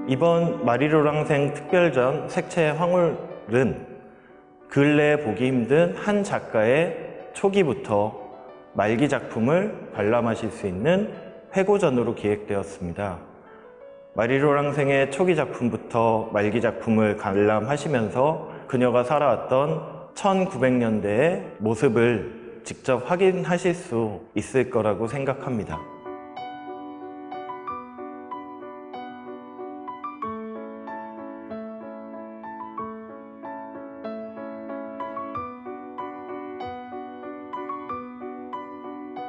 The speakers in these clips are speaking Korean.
이번 마리로랑생 특별전 색채 황홀은 근래 보기 힘든 한 작가의 초기부터 말기 작품을 관람하실 수 있는 회고전으로 기획되었습니다. 마리로랑생의 초기 작품부터 말기 작품을 관람하시면서 그녀가 살아왔던 1900년대의 모습을 직접 확인하실 수 있을 거라고 생각합니다.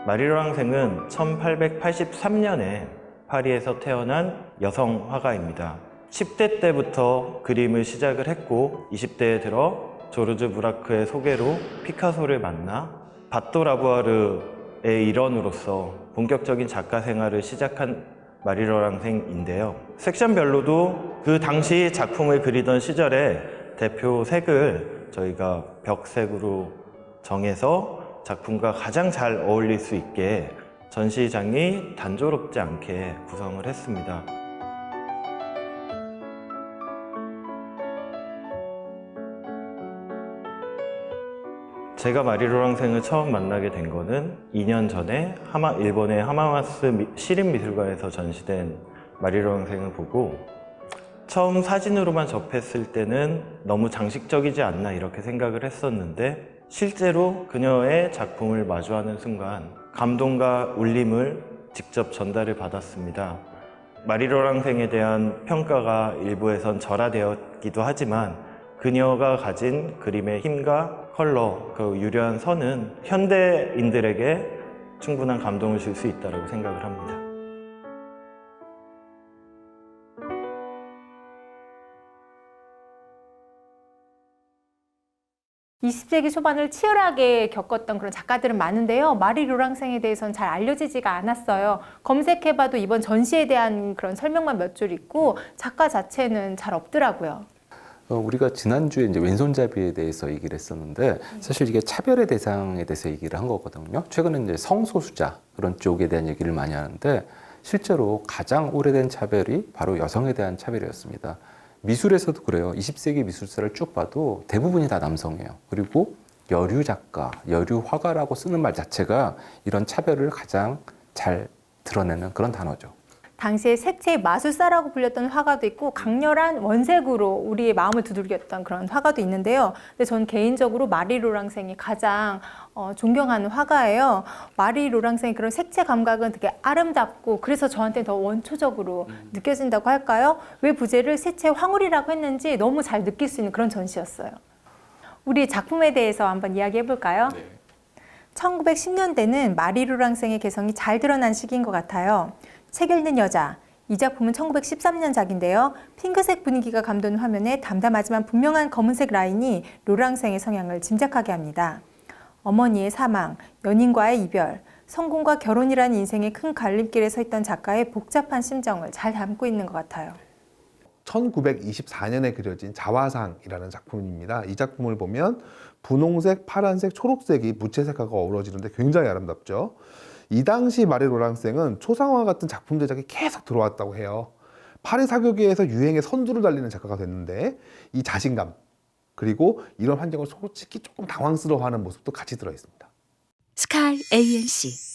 마리로랑생은 1883년에 파리에서 태어난 여성 화가입니다. 10대 때부터 그림을 시작을 했고 20대에 들어 조르주 브라크의 소개로 피카소를 만나 바또 라부아르의 일원으로서 본격적인 작가 생활을 시작한 마리로랑생인데요. 섹션별로도 그 당시 작품을 그리던 시절에 대표 색을 저희가 벽색으로 정해서 작품과 가장 잘 어울릴 수 있게 전시장이 단조롭지 않게 구성을 했습니다. 제가 마리로랑생을 처음 만나게 된 거는 2년 전에 일본의 하마마스 시립미술관에서 전시된 마리로랑생을 보고 처음 사진으로만 접했을 때는 너무 장식적이지 않나 이렇게 생각을 했었는데 실제로 그녀의 작품을 마주하는 순간 감동과 울림을 직접 전달을 받았습니다. 마리로랑생에 대한 평가가 일부에선 절하되었기도 하지만 그녀가 가진 그림의 힘과 컬러, 그 유려한 선은 현대인들에게 충분한 감동을 줄 수 있다고 생각을 합니다. 20세기 초반을 치열하게 겪었던 그런 작가들은 많은데요. 마리로랑생에 대해서는 잘 알려지지가 않았어요. 검색해봐도 이번 전시에 대한 그런 설명만 몇 줄 있고 작가 자체는 잘 없더라고요. 우리가 지난주에 이제 왼손잡이에 대해서 얘기를 했었는데 사실 이게 차별의 대상에 대해서 얘기를 한 거거든요. 최근에 이제 성소수자 그런 쪽에 대한 얘기를 많이 하는데 실제로 가장 오래된 차별이 바로 여성에 대한 차별이었습니다. 미술에서도 그래요. 20세기 미술사를 쭉 봐도 대부분이 다 남성이에요. 그리고 여류 작가, 여류 화가라고 쓰는 말 자체가 이런 차별을 가장 잘 드러내는 그런 단어죠. 당시에 색채의 마술사라고 불렸던 화가도 있고 강렬한 원색으로 우리의 마음을 두들겼던 그런 화가도 있는데요. 근데 전 개인적으로 마리로랑생이 가장 존경하는 화가예요. 마리로랑생의 그런 색채 감각은 되게 아름답고 그래서 저한테 더 원초적으로 느껴진다고 할까요? 왜 부제를 색채 황홀이라고 했는지 너무 잘 느낄 수 있는 그런 전시였어요. 우리 작품에 대해서 한번 이야기해 볼까요? 네. 1910년대는 마리로랑생의 개성이 잘 드러난 시기인 것 같아요. 책 읽는 여자, 이 작품은 1913년작인데요. 핑크색 분위기가 감도는 화면에 담담하지만 분명한 검은색 라인이 로랑생의 성향을 짐작하게 합니다. 어머니의 사망, 연인과의 이별, 성공과 결혼이라는 인생의 큰 갈림길에 서 있던 작가의 복잡한 심정을 잘 담고 있는 것 같아요. 1924년에 그려진 자화상이라는 작품입니다. 이 작품을 보면 분홍색, 파란색, 초록색이 무채색하고 어우러지는데 굉장히 아름답죠. 이 당시 마리로랑생은 초상화 같은 작품 제작이 계속 들어왔다고 해요. 파리 사교계에서 유행의 선두를 달리는 작가가 됐는데 이 자신감 그리고 이런 환경을 솔직히 조금 당황스러워하는 모습도 같이 들어있습니다. 스카이 ANC